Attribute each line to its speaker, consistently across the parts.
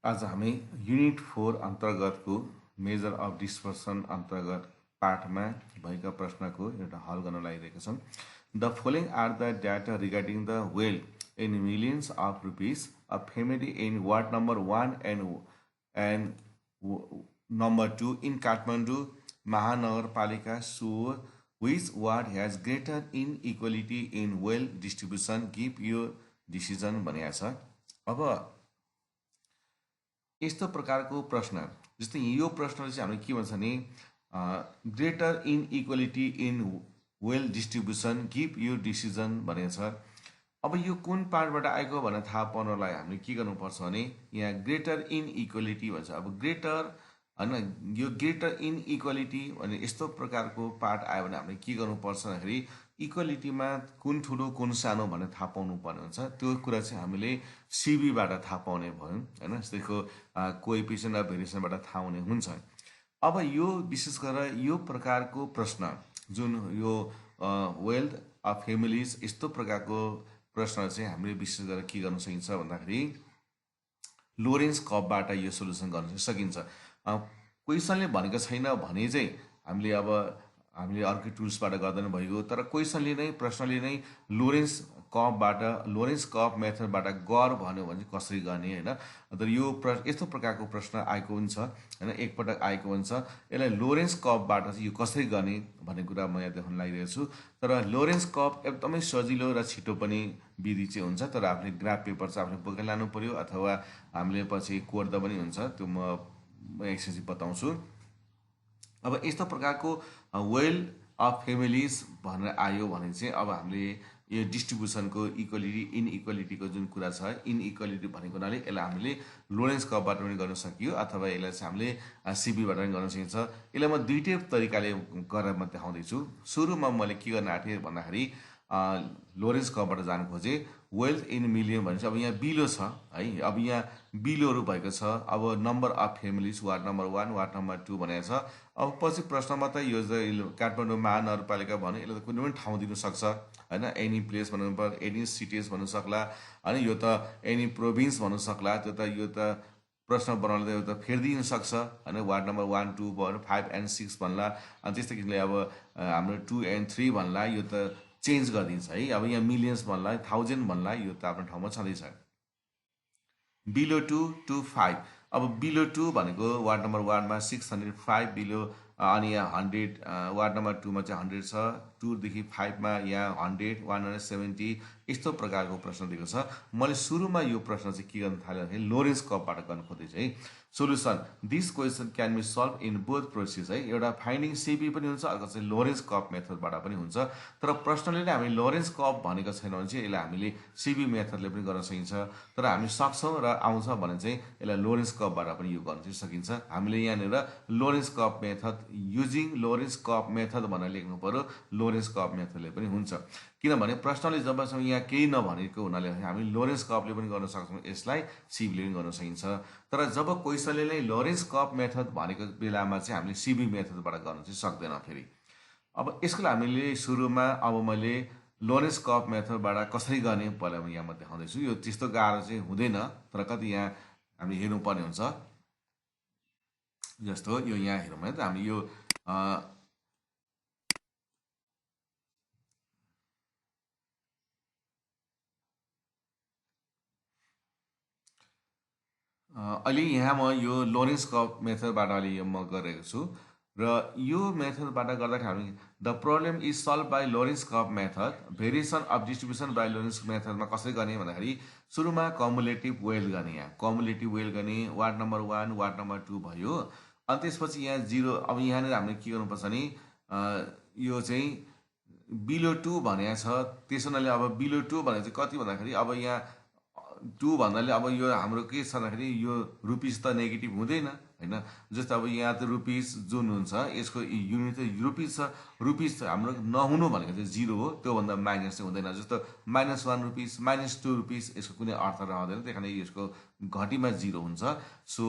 Speaker 1: आज हामी युनिट 4 अन्तर्गतको मेजर अफ डिस्पर्सन अन्तर्गत पाठमा भएका प्रश्नको एउटा हल गर्न लागिरहेका छौँ। The following are the data regarding the wealth in millions of rupees a family in ward number 1 and number 2 in Kathmandu महानगरपालिका so which ward has greater inequality in wealth distribution, give your decision भनेको छ। अब यस्तो प्रकारको प्रश्न जस्तै यो प्रश्नले चाहिँ हामीले के भन्छ भने greater inequality in wealth distribution give यो डिसिजन भनेको छ। अब यो कुन पार्टबाट आएको भनेर थाहा पाउनलाई हामीले के गर्नुपर्छ भने यहाँ ग्रेटर इनइक्वालिटी भन्छ। अब ग्रेटर होइन, यो ग्रेटर इनइक्वालिटी भने यस्तो प्रकारको पार्ट आयो भने हामीले के गर्नुपर्छ भन्दाखेरि इक्वालिटीमा कुन ठुलो कुन सानो भनेर थाहा पाउनु पर्ने हुन्छ। त्यो कुरा चाहिँ हामीले सिबीबाट थाहा पाउने भयौँ होइन। त्यसको कोएफिसिएन्ट र भेरिएसनबाट थाहा हुने हुन्छ। अब यो विशेष गरेर यो प्रकारको प्रश्न जुन यो वेल्थ अफ फ्यामिलिज यस्तो प्रकारको प्रश्न चाहिँ हामीले विशेष गरेर के गर्न सकिन्छ भन्दाखेरि लोरेन्स कर्वबाट यो सोल्युसन गर्न सकिन्छ। क्वेसनले भनेको छैन भने चाहिँ हामीले अर्कै टुल्सबाट गर्दा पनि भइगयो, तर क्वेसनले नै प्रश्नले नै लोरेन्स कर्व मेथडबाट गर भन्यो भने चाहिँ कसरी गर्ने होइन। तर यो यस्तो प्रकारको प्रश्न आएको हुन्छ होइन, एकपटक आएको हुन्छ। यसलाई लोरेन्स कर्वबाट चाहिँ यो कसरी गर्ने भन्ने कुरा म यहाँ देखाउन लागिरहेको छु। तर लोरेन्स कर्व एकदमै सजिलो र छिटो पनि विधि चाहिँ हुन्छ, तर हामीले ग्राफ पेपर चाहिँ आफ्नो बोकेर लानु पर्यो अथवा हामीले पछि कोर्दा पनि हुन्छ। त्यो म एकछिन बताउँछु। अब यस्तो प्रकारको वेल्थ अफ फ्यामिलिज भनेर आयो भने चाहिँ अब हामीले यो डिस्ट्रिब्युसनको इक्वालिटी इनइक्वालिटीको जुन कुरा छ, इनइक्वालिटी भनेको हुनाले यसलाई हामीले लोरेन्स कर्वबाट पनि गर्न सकियो अथवा यसलाई चाहिँ हामीले सिबीबाट पनि गर्न सकिन्छ। यसलाई म दुईटै तरिकाले गरेर म देखाउँदैछु। सुरुमा मैले के गर्न आँटेँ भन्दाखेरि लोरेन्स कर्वबाट जानु खोजेँ। वेल्थ इन मिलियन भनेपछि अब यहाँ बिलो छ है, अब यहाँ बिलोहरू भएको छ। अब number of families ward number 1 ward number 2 भनेको छ। अब पछि प्रश्नमा त यो काठमाडौँ महानगरपालिका भन्यो, यसले त कुनै पनि ठाउँ दिनु सक्छ होइन। एनी प्लेस भन्नु पर्यो, एनी सिटिज भन्नु सक्ला होइन, यो त एनी प्रोभिन्स भन्नु सक्ला। त्यो त यो त प्रश्न बनाउनु त यो त फेरिदिन सक्छ होइन। वार्ड नम्बर 1 2 भयो, 5 and 6 भन्ला, अनि त्यस्तै किसिमले अब हाम्रो 2 and 3 भन्ला, यो त चेन्ज गरिदिन्छ है। अब यहाँ मिलियन्स भन्ला, 1000 भन्ला, यो त आफ्नो ठाउँमा छँदैछ। बिलो 2 to 5, अब बिलो 2 भनेको वार्ड नम्बर 1 मा 605 बिलो, अनि यहाँ 100 वार्ड नम्बर 2 मा चाहिँ 100 छ। 2 देखि 5 मा यहाँ 100 170 यस्तो प्रकारको प्रश्न दिएको छ। मैले सुरुमा यो प्रश्न चाहिँ के गर्न थालेँ भने लोरेन्स कर्वबाट गर्न खोज्दैछु है। Solution this question can be solve in both process है। एउटा फाइन्डिङ सिबी पनि हुन्छ, अर्को चाहिँ लोरेन्स कर्व मेथडबाट पनि हुन्छ। तर प्रश्नले नै हामी लोरेन्स कर्व भनेको छैन भने चाहिँ यसलाई हामीले सिबी मेथडले पनि गर्न सकिन्छ। तर हामी सक्छौँ र आउँछ भने चाहिँ यसलाई लोरेन्स कर्वबाट पनि यो गर्न चाहिँ सकिन्छ। हामीले यहाँनिर Lorentz curve method using Lorentz curve method भनेर लेख्नु पर्यो। लोरेन्स कर्व मेथडले पनि हुन्छ, किनभने प्रश्नले जबसम्म यहाँ केही नभनेको हुनाले हामी लोरेन्स कर्वले पनि गर्न सक्छौँ, यसलाई सिबीले पनि गर्न सकिन्छ। तर जब क्वेसनले नै लोरेन्स कर्व मेथड भनेको बेलामा चाहिँ हामीले सिबी मेथडबाट गर्न चाहिँ सक्दैन फेरि। अब यसको लागि हामीले सुरुमा अब मैले लोरेन्स कर्व मेथडबाट कसरी गर्ने पहिला म यहाँ देखाउँदैछु। यो त्यस्तो गाह्रो चाहिँ हुँदैन, तर कति यहाँ हामीले हेर्नुपर्ने हुन्छ। जस्तो यो यहाँ हेरौँ है त, हामी यो अहिले यहाँ म यो लोरेन्स कर्व मेथडबाट अहिले म गरेको छु। र यो मेथडबाट गर्दाखेरि हामी the problem is solve by Lorenz curve method, variation of distribution by Lorenz मेथडमा कसरी गर्ने भन्दाखेरि सुरुमा कमुलेटिभ वेल्थ गर्ने। यहाँ कमुलेटिभ वेल्थ गर्ने वार्ड नम्बर 1 वार्ड नम्बर 2 भयो। अनि त्यसपछि यहाँ 0, अब यहाँनिर हामीले के गर्नुपर्छ भने यो चाहिँ बिलो 2 भनेको छ। त्यसो हुनाले अब बिलो 2 भनेको चाहिँ कति भन्दाखेरि अब यहाँ 2 भन्नाले अब यो हाम्रो के छ भन्दाखेरि यो रुपिस त नेगेटिभ हुँदैन होइन। जस्तो अब यहाँ त रुपिस जुन हुन्छ यसको युनिट त रुपिस छ। रुपिस हाम्रो नहुनु भनेको चाहिँ 0 हो, त्योभन्दा माइनस चाहिँ हुँदैन। जस्तो -1 रुपिस -2 रुपिस यसको कुनै अर्थ रहँदैन, त्यही कारण यसको घटीमा 0 हुन्छ। सो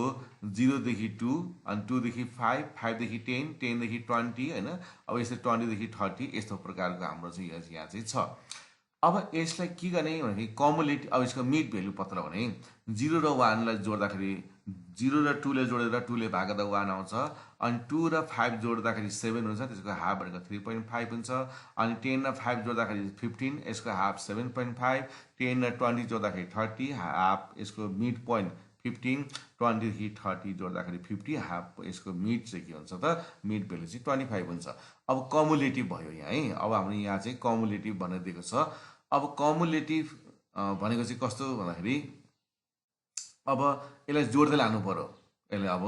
Speaker 1: 0 देखि 2 अनि 2 देखि 5 5 देखि 10 10 देखि 20 होइन। अब यस्तै 20 देखि 30 यस्तो प्रकारको हाम्रो चाहिँ यहाँ चाहिँ छ। अब यसलाई के गर्ने भनेदेखि कमुलेटिभ, अब यसको मिड भेल्यु पत्ता लगाउने 0 र 1 लाई जोड्दाखेरि 0 र 2 ले जोडेर 2 ले भाग गर्दा 1 आउँछ, अनि 2 र 5 जोड्दाखेरि 7 हुन्छ, त्यसको हाफ भनेको 3.5 हुन्छ, अनि 10 र 5 जोड्दाखेरि 15, यसको हाफ 7.5, 10 र 20 जोड्दाखेरि 30, हाफ यसको मिड पोइन्ट 15, 20 देखि 30 जोड्दाखेरि 50, हाफ यसको मिड चाहिँ के हुन्छ त, मिड भेल्यु चाहिँ 25 हुन्छ। अब कमुलेटिभ भयो यहाँ है। अब हाम्रो यहाँ चाहिँ कमुलेटिभ भनेर दिएको छ। अब कमुलेटिभ भनेको चाहिँ कस्तो भन्दाखेरि अब यसलाई जोड्दै लानु पर्यो। यसलाई अब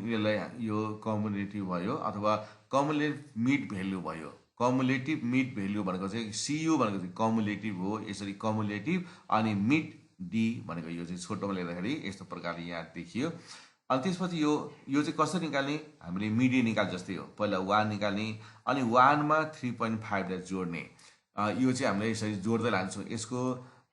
Speaker 1: यसलाई यो कमुलेटिभ भयो अथवा कमुलेटिभ मिड भेल्यु भयो। कमुलेटिभ मिड भेल्यु भनेको चाहिँ CU भनेको चाहिँ कमुलेटिभ हो, यसरी कमुलेटिभ, अनि मिड डी भनेको यो चाहिँ छोटोमा लेख्दाखेरि यस्तो प्रकारले यहाँ देखियो। अनि त्यसपछि यो चाहिँ कसरी निकाल्ने, हामीले मिडियन निकाल जस्तै हो, पहिला 1 निकाल्ने, अनि 1 मा 3.5 लाई जोड्ने। यो चाहिँ हामीले यसरी जोड्दै लान्छौँ। यसको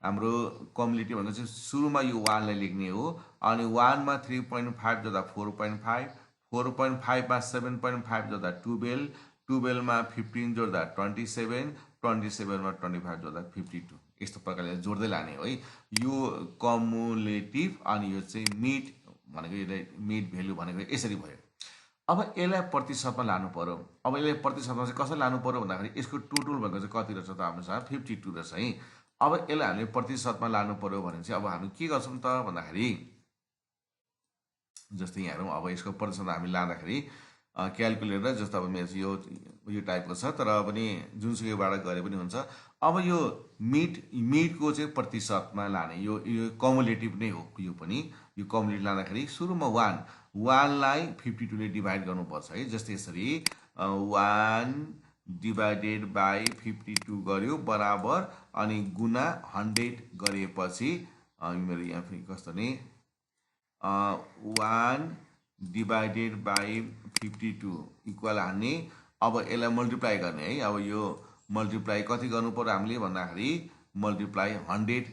Speaker 1: हाम्रो कमुलेटिभ भनेको चाहिँ सुरुमा यो 1 लाई लेख्ने हो, अनि 1 मा 3.5 जोड्दा 4.5, 4.5 मा 7.5 जोड्दा 12, 12 मा 15 जोड्दा 27, 27 मा 25 जोड्दा 52, यस्तो प्रकारले जोड्दै लाने हो है। यो कमुलेटिभ, अनि यो चाहिँ मिड भनेको यसलाई मिड भेल्यु भनेको यसरी भयो। अब यसलाई प्रतिशतमा लानु पर्यो। अब यसलाई प्रतिशतमा चाहिँ कसरी लानु पर्यो भन्दाखेरि यसको टोटल भनेको चाहिँ कति रहेछ त हामीसँग 52 रहेछ है। अब यसलाई हामीले प्रतिशतमा लानु पर्यो भने चाहिँ अब हामी के गर्छौँ त भन्दाखेरि जस्तै यहाँ हेरौँ, अब यसको प्रतिशतमा हामी लाँदाखेरि क्यालकुलेटर जस्तो अब मेरो यो टाइपको छ, तर पनि जुनसुकैबाट गरे पनि हुन्छ। अब यो मिडको चाहिँ प्रतिशतमा लाने, यो कमुलेटिभ नै हो। यो पनि यो कमुलेटिभ लाँदाखेरि सुरुमा 1 लाई 52 ले डिभाइड गर्नुपर्छ है। जस्तै यसरी 1 डिभाइडेड बाई 52 गर्यो बराबर, अनि गुना 100 गरेपछि मेरो यहाँ फेरि कस्तो नि 1 डिभाइडेड बाई 52 इक्वल हान्ने। अब यसलाई मल्टिप्लाई गर्ने है। अब यो मल्टिप्लाई कति गर्नु पर्यो हामीले भन्दाखेरि मल्टिप्लाई 100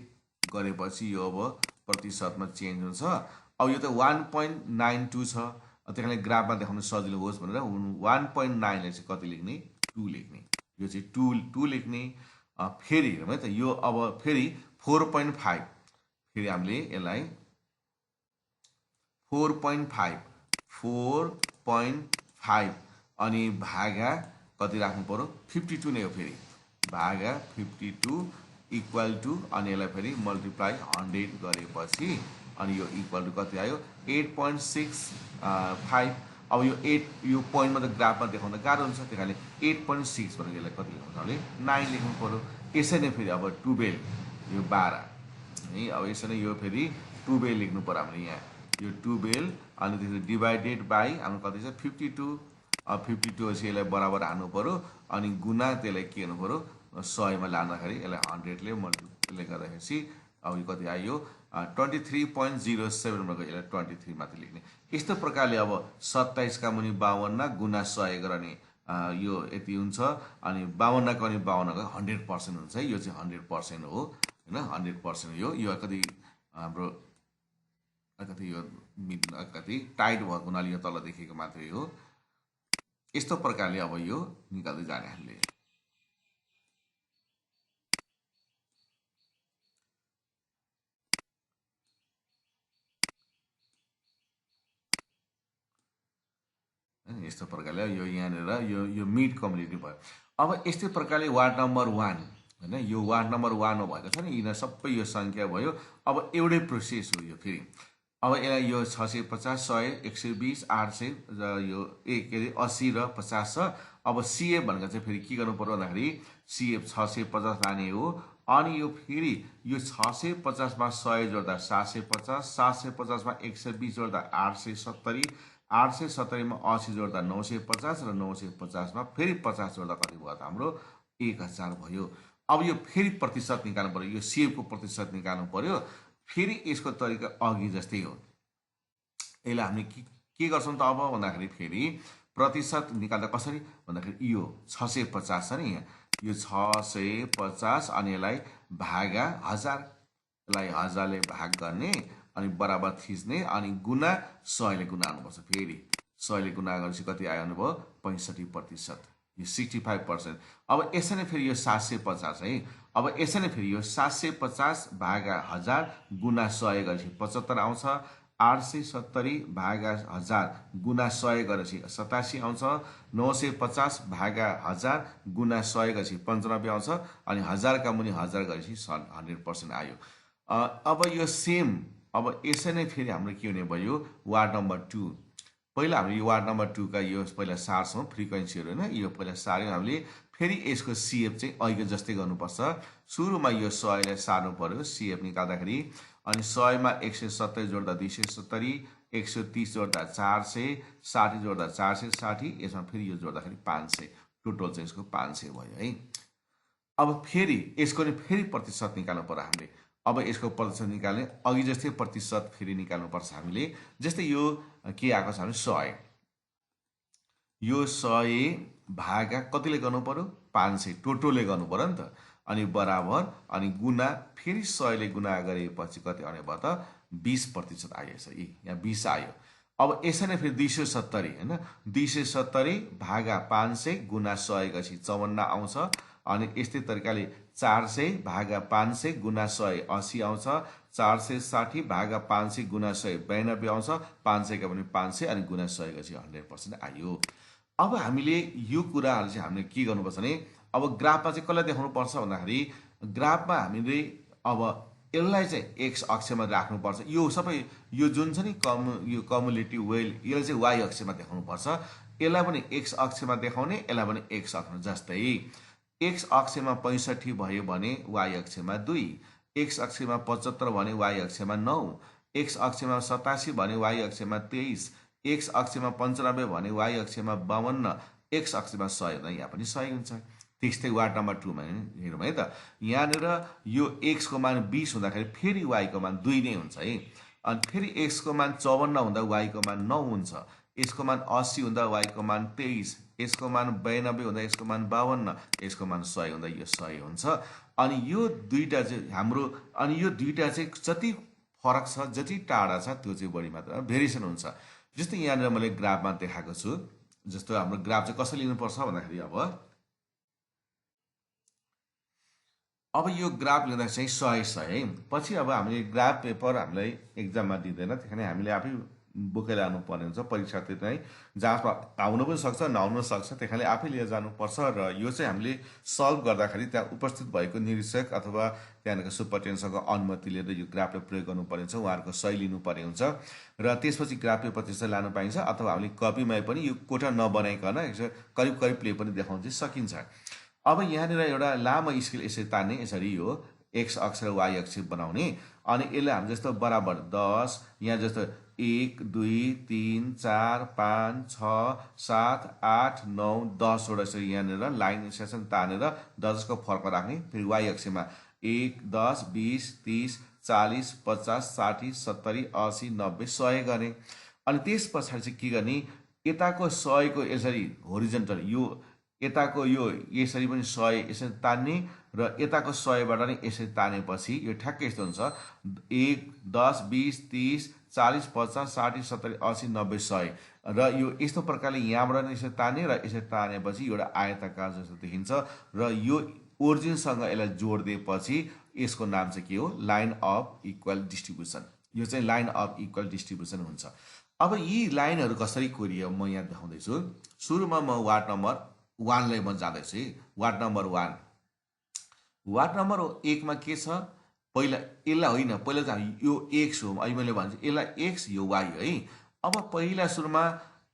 Speaker 1: गरेपछि यो अब प्रतिशतमा चेन्ज हुन्छ। अब यो त 1.92 छ, त्यही कारणले ग्राफमा देखाउन सजिलो होस् भनेर 1.9 लाई चाहिँ कति लेख्ने, 2 लेख्ने। यो चाहिँ 2 लेख्ने। फेरि हेरौँ है त, यो अब फेरि 4.5, फेरि हामीले यसलाई 4.5 अनि भागा कति राख्नु पर्यो, 52 नै हो, फेरि भागा 52 इक्वल टु, अनि यसलाई फेरि मल्टिप्लाई 100 गरेपछि अनि यो इक्वल टु कति आयो 8.65। अब यो 8 यो पोइन्टमा त ग्राफमा देखाउन गाह्रो हुन्छ, त्यही कारणले 8.6 भनेको यसलाई कति लेख्नु भने 9 लेख्नु पर्यो। यसै नै फेरि अब 12 यो 12 है। अब यसै नै यो फेरि 12 लेख्नु पर्यो हामीले यहाँ, यो 12, अनि त्यसपछि डिभाइडेड बाई हाम्रो कति छ 52। अब 52 पछि यसलाई बराबर हाल्नु पर्यो, अनि गुना त्यसलाई के गर्नु पर्यो 100 मा लाँदाखेरि यसलाई 100 ले मल्टिप्लाई गर्दाखेरि अब यो कति आयो 23.07 भनेको यसलाई 23 माथि लेख्ने। यस्तो प्रकारले अब 27 का मुनि 52 गुना 100 गर्ने यो यति हुन्छ, अनि 52 का मुनि 52 100% हुन्छ है। यो चाहिँ 100% हो हैन, 100% हो। यो कति हाम्रो कति यो कति टाइट भएको हुनाले यो तल देखेको मात्रै हो। यस्तो प्रकारले अब यो निकाल्दै जाने हामीले। यस्तो प्रकारले यो यहाँनिर यो मिड कमुलेटिभ भयो। अब यस्तै प्रकारले वार्ड नम्बर 1 हैन, यो वार्ड नम्बर 1 भएको छ नि, यिनीहरू सबै यो सङ्ख्या भयो। अब एउटै प्रोसेस हो यो फेरि। अब यसलाई यो 650, 100, 120, 800 र यो के अरे 80 र 50 छ। अब CF भनेको चाहिँ फेरि के गर्नु पर्यो भन्दाखेरि CF 650 लाने हो, अनि यो फेरि यो 650 मा 100 जोड्दा 750, 750 मा 120 जोड्दा 870, 870 मा 80 जोड्दा 950, र 950 मा फेरि 50 जोड्दा कति भयो त हाम्रो 1000 भयो। अब यो फेरि प्रतिशत निकाल्नु पर्यो, यो CF को प्रतिशत निकाल्नु पर्यो। फेरि यसको तरिका अघि जस्तै हो। यसलाई हामी के गर्छौँ त अब भन्दाखेरि फेरि प्रतिशत निकाल्दा कसरी भन्दाखेरि यो 650 छ नि, यहाँ यो 650 अनि यसलाई भागा 1000, यसलाई 1000 ले भाग गर्ने, अनि बराबर थिच्ने, अनि गुना 100 ले गुना गर्नुपर्छ। फेरि 100 ले गुना गरेपछि कति आयो भन्नुभयो 65%। यो 65%। अब यसै नै फेरि यो 750 है। अब यसै नै फेरि यो 750 भागा 1000 गुना 100 गरेपछि 75 आउँछ। 870 भागा 1000 गुना 100 गरेपछि 87 आउँछ। 950 भागा 1000 गुना 100 गरेपछि 95 आउँछ। अनि 1000 का मुनि 1000 गरेपछि 100% आयो। अब यो सेम अब यसै नै फेरि हाम्रो के हुने भयो वार्ड नम्बर 2। पहिला हामीले यो वार्ड नम्बर 2 का यो पहिला सार्छौँ फ्रिक्वेन्सीहरू होइन। यो पहिला सार्यौँ हामीले। फेरि यसको सिएफ चाहिँ अहिलेको जस्तै गर्नुपर्छ। सुरुमा यो 100 लाई सार्नु पर्यो सिएफ निकाल्दाखेरि। अनि 100 मा 170 जोड्दा 270, 130 जोड्दा 400, 60 जोड्दा 460, यसमा फेरि यो जोड्दाखेरि 500, टोटल चाहिँ यसको 500 भयो है। अब फेरि यसको नि फेरि प्रतिशत निकाल्नु पर्यो हामीले। अब यसको प्रतिशत निकाल्ने अघि जस्तै प्रतिशत फेरि निकाल्नुपर्छ हामीले। जस्तै यो के आएको छ भने 100, यो 100 भागा कतिले गर्नु पर्यो 500, टोटलले गर्नु पर्यो नि त। अनि बराबर अनि गुना फेरि 100 ले गुना गरेपछि कति आउने भयो त 20% आएछ। यहाँ 20 आयो। अब यसै नै फेरि 270 होइन। 270 भागा 500 गुना 100 गरेपछि 54 आउँछ। अनि यस्तै तरिकाले 400 भागा 500 गुना 100 80 आउँछ। 460 भागा 500 गुना 100 92 आउँछ। 500 का पनि 500 अनि गुना 100 गरेपछि 100% आयो। अब हामीले यो कुराहरू चाहिँ हामीले के गर्नुपर्छ भने अब ग्राफमा चाहिँ कसलाई देखाउनु पर्छ भन्दाखेरि ग्राफमा हामीले अब यसलाई चाहिँ एक्स अक्षमा राख्नुपर्छ। यो सबै यो जुन छ नि यो कम्युलेटिभ वेल यसलाई चाहिँ वाइ अक्षमा देखाउनु पर्छ। यसलाई पनि एक्स अक्षमा देखाउने, यसलाई पनि एक्स अक्षमा। जस्तै एक्स अक्षमा 65 भयो भने वाइ अक्षमा 2, एक्स अक्षमा 75 भने वाइ अक्षमा 9, एक्स अक्षमा 87 भने वाइ अक्षमा 23, एक्स अक्षमा 95 भने वाइ अक्षमा 52, एक्स अक्षमा 100 हुँदा यहाँ पनि 100 हुन्छ। त्यस्तै वार्ड नम्बर 2 मा हेरौँ है त। यहाँनिर यो एक्स को मान 20 हुँदाखेरि फेरि वाइ को मान 2 नै हुन्छ है। अनि फेरि एक्स को मान 54 हुँदा वाइ को मान 9 हुन्छ। यसको मान 80 हुँदा वाइ को मान 23, यसको मान 92 हुँदा यसको मान 52, यसको मान 100 हुँदा यो 100 हुन्छ। अनि यो दुईटा चाहिँ हाम्रो अनि यो दुईटा चाहिँ जति फरक छ जति टाढा छ त्यो चाहिँ बढी मात्रामा भेरिएसन हुन्छ। जस्तै यहाँनिर मैले ग्राफमा देखाएको छु। जस्तो हाम्रो ग्राफ चाहिँ कसरी लिनुपर्छ भन्दाखेरि अब यो ग्राफ लिँदा चाहिँ 100 है। पछि अब हामीले ग्राफ पेपर हामीलाई एक्जाममा दिँदैन, त्यही हामीले आफै बोकेर लानु पर्ने हुन्छ। परीक्षातिर नै जहाँमा आउनु पनि सक्छ नआउनु पनि सक्छ, त्यही आफै लिएर जानुपर्छ। र यो चाहिँ हामीले सल्भ गर्दाखेरि त्यहाँ उपस्थित भएको निरीक्षक अथवा त्यहाँको सुपरिन्टेन्डेन्टसँग अनुमति लिएर यो ग्राफलाई प्रयोग गर्नुपर्ने हुन्छ। उहाँहरूको सही लिनुपर्ने हुन्छ। र त्यसपछि ग्राफ पेपर त्यसरी लानु पाइन्छ। अथवा हामीले कपीमा पनि यो कोठा नबनाइकन करिब करिबले पनि देखाउन चाहिँ सकिन्छ। अब यहाँनिर एउटा लामो स्केल यसरी तान्ने, यसरी यो एक्स अक्ष र वाइ अक्ष बनाउने। अनि यसलाई हामी जस्तो बराबर 10, यहाँ जस्तो 1 2 3 4 5 6 7 8 9 10 वटा यसरी यहाँनिर लाइन सेसन तानेर 10 को फर्क राख्ने। फेरि वाइ अक्षमा 1 10 20 30 40 50 60 70 80 90 100 गर्ने। अनि त्यस पछाडि चाहिँ के गर्ने, यताको 100 को यसरी होरिजेन्टल यो यताको यो यसरी पनि 100 यसरी तान्ने र यताको 100 बाट नै यसरी तानेपछि यो ठ्याक्कै यस्तो हुन्छ। 1 10 20 30 40 50 60 70 80 90 100 र यो यस्तो प्रकारले यहाँबाट नै यसरी ताने र यसरी तानेपछि एउटा आयताकार जस्तो देखिन्छ। र यो ओरिजिनसँग यसलाई जोडिदिएपछि यसको नाम चाहिँ के हो, लाइन अफ इक्वल डिस्ट्रिब्युसन। यो चाहिँ लाइन अफ इक्वल डिस्ट्रिब्युसन हुन्छ। अब यी लाइनहरू कसरी कोरियो म यहाँ देखाउँदैछु। सुरुमा म वार्ड नम्बर 1 लाई म जाँदैछु। वार्ड नम्बर 1, वार्ड नम्बर 1 मा के छ, पहिला यसलाई होइन, पहिला चाहिँ यो एक्स हो। अहिले मैले भन्छु यसलाई एक्स, यो वाइ है। अब पहिला सुरुमा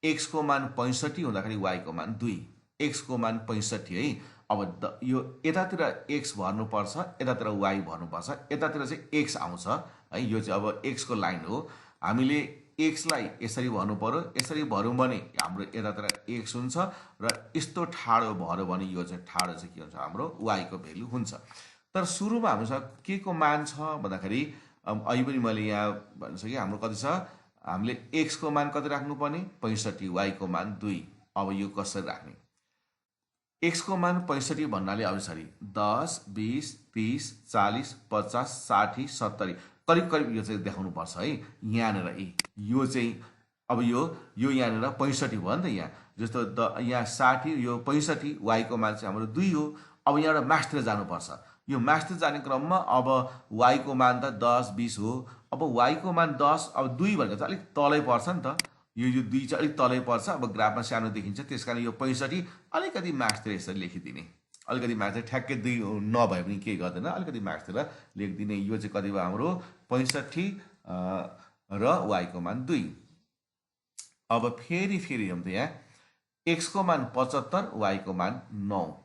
Speaker 1: एक्स को मान 65 हुँदाखेरि वाइ को मान 2, एक्स को मान 65 है। अब यो यतातिर एक्स भर्नुपर्छ, यतातिर वाइ भर्नुपर्छ। यतातिर चाहिँ एक्स आउँछ है। यो चाहिँ अब एक्स को लाइन हो। हामीले एक्सलाई यसरी भर्नु पर्यो। यसरी भर्यौँ भने हाम्रो यतातिर एक्स हुन्छ र यस्तो ठाडो भर्यो भने यो चाहिँ ठाडो चाहिँ के हुन्छ, हाम्रो वाइ को भेल्यु हुन्छ। तर सुरुमा हामीसँग के को मान छ भन्दाखेरि अहिले पनि मैले यहाँ भनिसकेँ हाम्रो कति छ, हामीले एक्स को मान कति राख्नुपर्ने 65, वाइ को मान 2। अब यो कसरी राख्ने, एक्स को मान 65 भन्नाले अब यसरी 10 20 30 40 50 60 70 करिब करिब यो चाहिँ देखाउनु पर्छ है। यहाँनिर यो चाहिँ अब यो यहाँनिर 65 भयो नि त यहाँ जस्तो यहाँ 60 यो 65 वाईको मान चाहिँ हाम्रो 2 हो। अब यहाँबाट मास्टर जानुपर्छ। यो मास्टर जाने क्रममा अब वाईको मान त 10 20 हो। अब वाईको मान 10 अब 2 भनेको चाहिँ अलिक तलै पर्छ नि त। यो 2 चाहिँ अलिक तलै पर्छ। अब ग्राफमा सानो देखिन्छ, त्यस कारण यो 65 अलिकति मास्टर यसरी लेखिदिने। अलिकति मास्टर ठ्याक्कै 2 नभए पनि केही गर्दैन, अलिकति मास्टर लेखिदिने। यो चाहिँ कति भयो हाम्रो 65 र वाईको मान 2। अब फेरि हेरौँ त यहाँ x को मान 75, y को मान 9।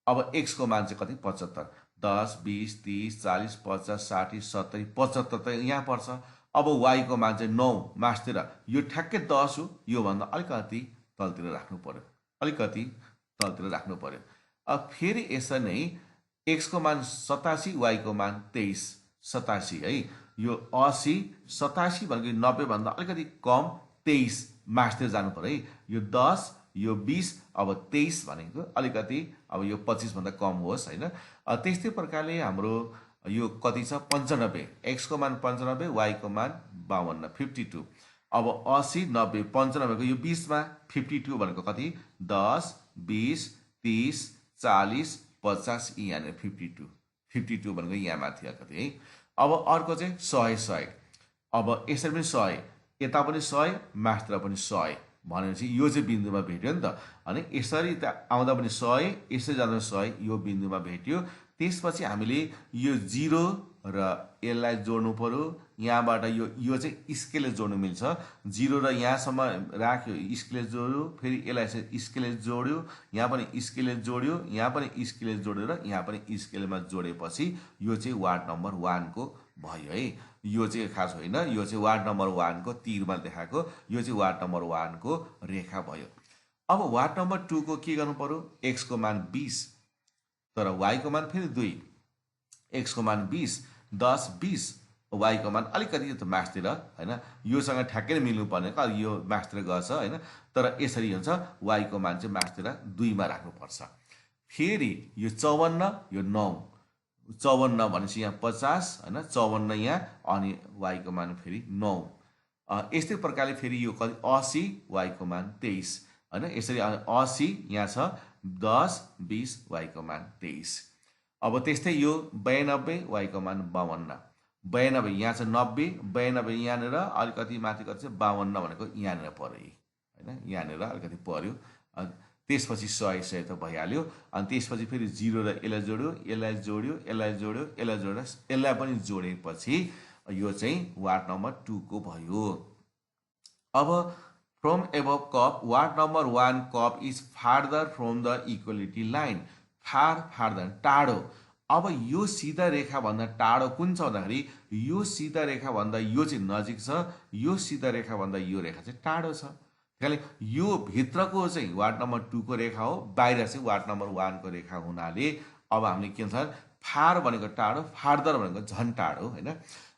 Speaker 1: अब x को मान चाहिँ कति 75, 10 20 30 40 50 60 70 75 त यहाँ पर्छ। अब y को मान चाहिँ 9 मास्तिर, यो ठ्याक्कै 10 हो, यो भन्दा अलिकति तलतिर राख्नु पर्यो, अलिकति तलतिर राख्नु पर्यो। अब फेरि यसरी नै x को मान 87, y को मान 23 87 है। यो 80 87 भनेको 90 भन्दा अलिकति कम 23 मास्तिर जानु पर्यो है। यो 10 यो 20 अब 23 भनेको अलिकति अब यो 25 भन्दा कम होस् हैन। त्यस्तै प्रकारले हाम्रो यो कति छ 95, x को मान 95, y को मान 52 52। अब 80 90 95 को यो 20 मा 52 भनेको कति 10 20 30 40 50 यहाँनिर 52 भनेको यहाँ माथि कति है। अब अर्को चाहिँ 100 अब यसरी पनि 100 यता पनि 100 मास्तिर पनि 100 भनेपछि यो चाहिँ बिन्दुमा भेट्यो नि त। अनि यसरी त आउँदा पनि 100 यसरी जाँदा 100 यो बिन्दुमा भेट्यो। त्यसपछि हामीले यो 0 र यसलाई जोड्नु पर्यो। यहाँबाट यो चाहिँ स्केलले जोड्नु मिल्छ। 0 र यहाँसम्म राख्यो, स्केलले जोड्यो, फेरि यसलाई चाहिँ स्केलले जोड्यो, यहाँ पनि स्केलले जोड्यो, यहाँ पनि स्केलले जोडेर यहाँ पनि स्केलमा जोडेपछि यो चाहिँ वार्ड नम्बर 1 को भयो है। यो चाहिँ खास होइन, यो चाहिँ वार्ड नम्बर 1 को तीरमा देखाएको, यो चाहिँ वार्ड नम्बर 1 को रेखा भयो। अब वार्ड नम्बर 2 को के गर्नु पर्यो, x को मान 20 तर y को मान फेरि 2, x को मान 20 10 20, y को मान अलिकति त मास्तिर हैन, योसँग ठ्याक्कै मिल्नु पर्ने का यो मास्तिर गर्छ हैन। तर यसरी हुन्छ y को मान चाहिँ मास्तिर 2 मा राख्नु पर्छ। फेरि यो 54 यो 9 54 भनेपछि यहाँ 50 हैन, 54 यहाँ अनि y को मान फेरि 9। यस्तै प्रकारले फेरि यो कति 80 y को मान 23 हैन। यसरी 80 यहाँ छ 10 20 y को मान 23। अब त्यस्तै यो 92 y को मान 52 92 यहाँ छ 90 92 यहाँनिर अलिकति माथि कति छ 52 भनेको यहाँनिर पर्यो हैन, यहाँनिर अलिकति पर्यो। त्यसपछि 100 त भइहाल्यो। अनि त्यसपछि फेरि 0 र यसलाई जोड्यो, यसलाई जोड्यो, यसलाई जोड्यो, यसलाई जोड्यो, यसलाई पनि जोडेपछि यो चाहिँ वार्ड नम्बर 2 को भयो। अब from above curve ward number 1 curve is farther from the equality line. Farther टाढो। अब यो सीधा रेखा भन्दा टाढो कुन छ भन्दाखेरि यो सीधा रेखा भन्दा यो चाहिँ नजिक छ, यो सीधा रेखा भन्दा यो रेखा चाहिँ टाढो छ। त्यसैले यो भित्रको चाहिँ वार्ड नम्बर 2 को रेखा हो, बाहिर चाहिँ वार्ड नम्बर 1 को रेखा हुनाले अब हामीले के भन्छ फार भनेको टाढो, फार्दर भनेको झन् टाढो हैन।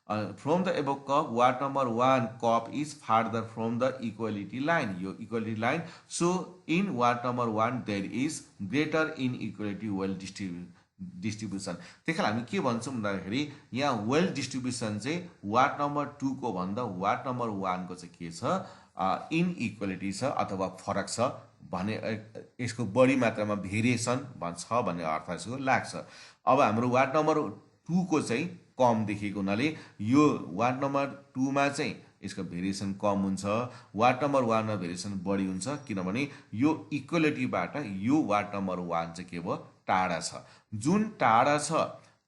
Speaker 1: From the above curve ward number 1 curve is farther from the equality line. यो equality line so in ward number 1 there is greater inequality wealth distribution. त्यसैले हामी के भन्छौँ भन्दाखेरि यहाँ वेल डिस्ट्रिब्युसन चाहिँ वार्ड नम्बर 2 को भन्दा वार्ड नम्बर 1 को चाहिँ के छ इन इक्वालिटी छ अथवा फरक छ भने यसको बढी मात्रामा भेरिएसन भन्छ भन्ने अर्थ यसको लाग्छ। अब हाम्रो वार्ड नम्बर 2 को चाहिँ कम देखिएको हुनाले यो वार्ड नम्बर 2 मा चाहिँ यसको भेरिएसन कम हुन्छ, वार्ड नम्बर 1 मा भेरिएसन बढी हुन्छ, किनभने यो इक्वालिटीबाट यो वार्ड नम्बर 1 चाहिँ के भयो टाढा छ। जुन टाढा छ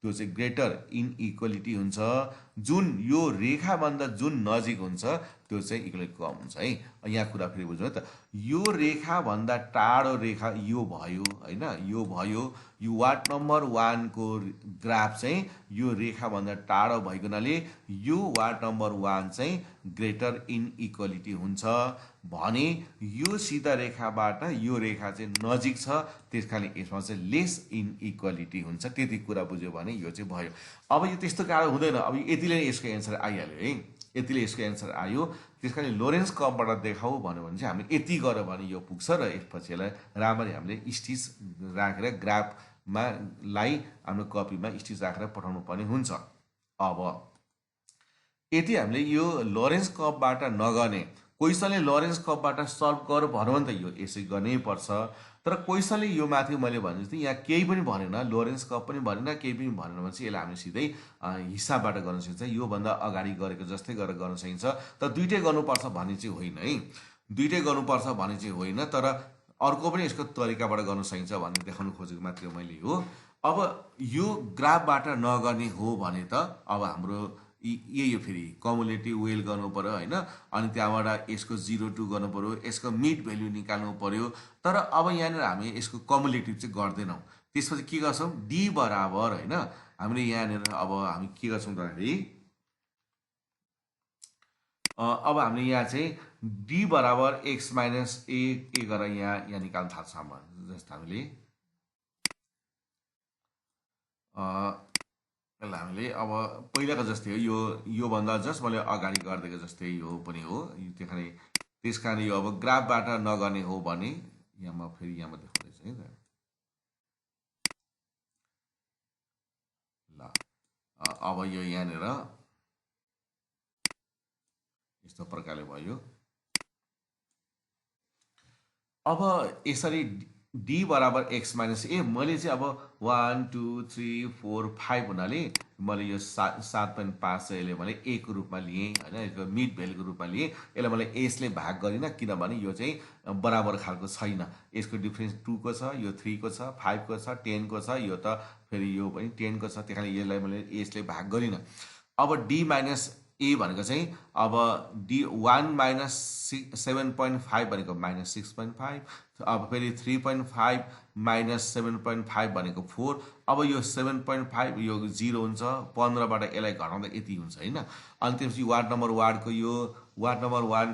Speaker 1: त्यो चाहिँ ग्रेटर इन इक्वालिटी हुन्छ, जुन यो रेखाभन्दा जुन नजिक हुन्छ त्यो चाहिँ इक्वालिटी कम हुन्छ है। यहाँ कुरा फेरि बुझ्नु त, यो रेखाभन्दा टाढो रेखा यो भयो हैन, यो भयो। यो वार्ड नम्बर 1 को ग्राफ चाहिँ यो रेखाभन्दा टाढो भएको हुनाले यो वार्ड नम्बर 1 चाहिँ ग्रेटर इन इक्वालिटी हुन्छ भने यो सीधा रेखाबाट यो रेखा चाहिँ नजिक छ, त्यसकारणले यसमा चाहिँ लेस इन इक्वालिटी हुन्छ। त्यति कुरा बुझ्यो भने यो चाहिँ भयो। अब यो त्यस्तो गाह्रो हुँदैन। अब यतिले यसको एन्सर आइहाल्यो है, यतिले यसको एन्सर आयो। त्यसकारण लोरेन्स कर्वबाट देखाऊ भन्यो भने चाहिँ हामीले यति गर्यो भने यो पुग्छ र यसपछि यसलाई राम्ररी हामीले स्टिच राखेर ग्राफमा लाई हाम्रो कपीमा स्टिच राखेर पठाउनु पर्ने हुन्छ। अब यदि हामीले यो लोरेन्स कर्वबाट नगर्ने कोइसाले लरेन्स कपबाट सल्भ गर भनौँ भने त यो यसै गर्नै पर्छ, तर कोइसाले यो माथि मैले भने जस्तै यहाँ केही पनि भनेन, लोरेन्स कप पनि भनेन, केही पनि भनेन भने चाहिँ यसलाई हामीले सिधै हिसाबबाट गर्न सकिन्छ, योभन्दा अगाडि गरेको जस्तै गरेर गर्न सकिन्छ। त दुइटै गर्नुपर्छ भन्ने चाहिँ होइन है, दुइटै गर्नुपर्छ भन्ने चाहिँ होइन, तर अर्को पनि यसको तरिकाबाट गर्न सकिन्छ भन्ने देखाउनु खोजेको मात्रै मैले हो। अब यो ग्राफबाट नगर्ने हो भने त अब हाम्रो यही हो, फेरि कमुलेटिभ वेल गर्नु पर्यो होइन, अनि त्यहाँबाट यसको 0 to गर्नु पर्यो, यसको मिड भ्याल्यु निकाल्नु पर्यो। तर अब यहाँनिर हामी यसको कमुलेटिभ चाहिँ गर्दैनौँ, त्यसपछि के गर्छौँ, डी बराबर होइन, हामीले यहाँनिर अब हामी के गर्छौँ भन्दाखेरि अब हामीले यहाँ चाहिँ डी बराबर एक्स माइनस ए गरेर यहाँ निकाल्न थाल्छौँ। जस्तो हामीले यसलाई हामीले अब पहिलाको जस्तै हो, योभन्दा जस्ट मैले अगाडि गरिदिएको जस्तै यो पनि हो, त्यस कारण यो अब ग्राफबाट नगर्ने हो भने यहाँमा फेरि यहाँमा देखाउँदैछ है त। ल अब यो यहाँनिर यस्तो प्रकारले भयो। अब यसरी डी बराबर एक्स माइनस ए मैले चाहिँ अब 1 2 3 4 5 हुनाले मैले यो 7.5 चाहिँ यसले मैले ए को रूपमा लिएँ होइन, यसको मिड भ्यालुको रूपमा लिएँ। यसलाई मैले एसले भाग गरिनँ किनभने यो चाहिँ बराबर खालको छैन, यसको डिफ्रेन्स 2 को छ, यो 3 को छ, 5 को छ, 10 को छ, यो त फेरि यो पनि 10 को छ, त्यही कारण यसलाई मैले एसले भाग गरिनँ। अब डी माइनस ए भनेको चाहिँ अब डी 1 माइनस 7.5 भनेको माइनस 6.5, अब फेरि 3.5 माइनस 7.5 भनेको 4। अब यो 7.5 यो 0 हुन्छ, 15बाट यसलाई घटाउँदा यति हुन्छ होइन। अनि त्यसपछि वार्ड नम्बर 1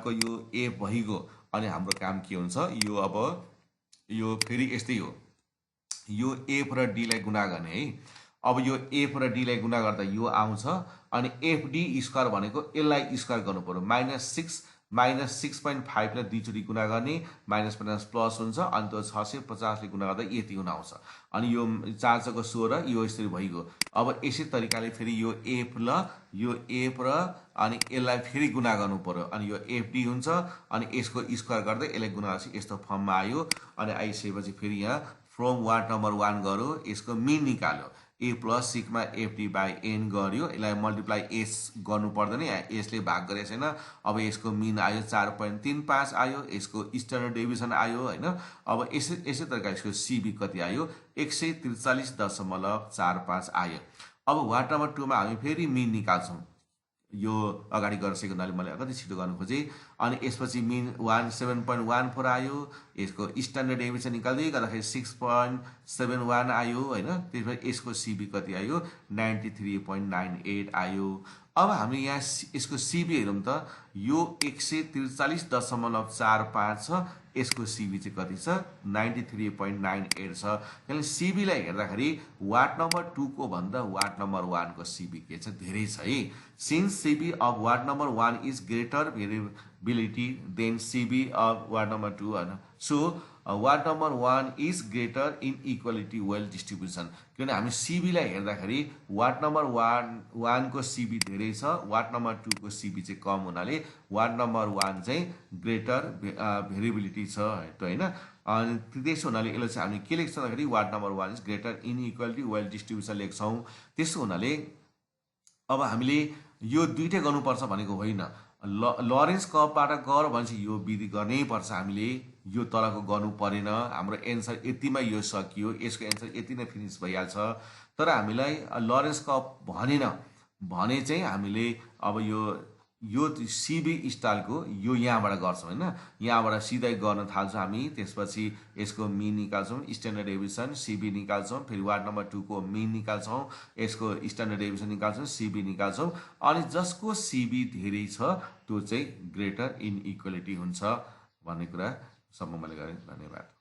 Speaker 1: को यो ए भइगयो। अनि हाम्रो काम के हुन्छ, यो अब यो फेरि यस्तै हो, यो एफ र डीलाई गुणा गर्ने है। अब यो एफ र डीलाई गुणा गर्दा यो आउँछ, अनि एफडी स्क्वायर भनेको यसलाई स्क्वायर गर्नु पर्यो, माइनस 6.5 लाई 2 चोटि गुणा गर्ने, माइनस प्लस हुन्छ, अनि त्यो 650 ले गुणा गर्दा यति हुन आउँछ। अनि यो 4 चौको 16 यो यसरी भइगयो। अब यसै तरिकाले फेरि यो एफ र अनि यसलाई फेरि गुणा गर्नु पर्यो, अनि यो एफडी हुन्छ, अनि यसको स्क्वायर गर्दै यसलाई गुणा गरेपछि यस्तो फर्ममा आयो। अनि आइसकेपछि फेरि यहाँ फ्रम वार्ड नम्बर 1 गर्यो, यसको मिन निकाल्यो, A plus sigma FD by N गर्यो, यसलाई मल्टिप्लाई एस गर्नु पर्दैन, यसले भाग गरेको छैन। अब यसको मिन आयो 4.35 आयो, यसको स्ट्यान्डर्ड डेभिएसन आयो होइन। अब यसै तरिका यसको सिबी कति आयो, 143.45 आयो। अब वार्ड नम्बर 2 मा हामी फेरि मिन निकाल्छौँ, यो अगाडि गरिसकेको हुनाले मैले अलिकति छिटो गर्नु खोजेँ। अनि यसपछि मिन 7.14 आयो, यसको स्ट्यान्डर्ड डेभिएसन निकाल्दै गर्दाखेरि 6.71 आयो होइन। त्यसपछि यसको सिबी कति आयो, 93.98 आयो। अब हामी यहाँ यसको सिबी हेरौँ त, यो 143.45 छ, यसको सिबी चाहिँ कति छ, 93.98 छ। त्यसले सिबीलाई हेर्दाखेरि वार्ड नम्बर 2 को भन्दा वार्ड नम्बर 1 को सिबी के छ, धेरै छ है। Since CV of ward number 1 is greater variability than CV of ward number 2 होइन, so ward number 1 is greater inequality wealth distribution. किनभने हामी सिबीलाई हेर्दाखेरि वार्ड नम्बर 1 को सिबी धेरै छ, वार्ड नम्बर 2 को सिबी चाहिँ कम हुनाले वार्ड नम्बर 1 चाहिँ ग्रेटर भेरिएबिलिटी छ त होइन। अनि त्यसो हुनाले यसलाई चाहिँ हामी के लेख्छौँ भन्दाखेरि ward number 1 is greater inequality wealth distribution लेख्छौँ। त्यसो हुनाले अब हामीले यो दुइटै गर्नुपर्छ भनेको होइन, लरेन्स कपबाट गर भनेपछि यो विधि गर्नै पर्छ हामीले, यो तलको गर्नु परेन। हाम्रो एन्सर यतिमा यो सकियो, यसको एन्सर यति नै फिनिस भइहाल्छ। तर हामीलाई लरेन्स कप भनेन भने चाहिँ हामीले अब यो सिबी स्टाइलको यो यहाँबाट गर्छौँ होइन, यहाँबाट सिधै गर्न थाल्छौँ हामी। त्यसपछि यसको मिन निकाल्छौँ, स्ट्यान्डर्ड डेभिएसन सिबी निकाल्छौँ, फेरि वार्ड नम्बर 2 को मिन निकाल्छौँ, यसको स्ट्यान्डर्ड डेभिएसन निकाल्छौँ, सिबी निकाल्छौँ। अनि जसको सिबी धेरै छ त्यो चाहिँ ग्रेटर इन इक्वालिटी हुन्छ भन्ने कुरा सम्म मैले गरेँ। धन्यवाद।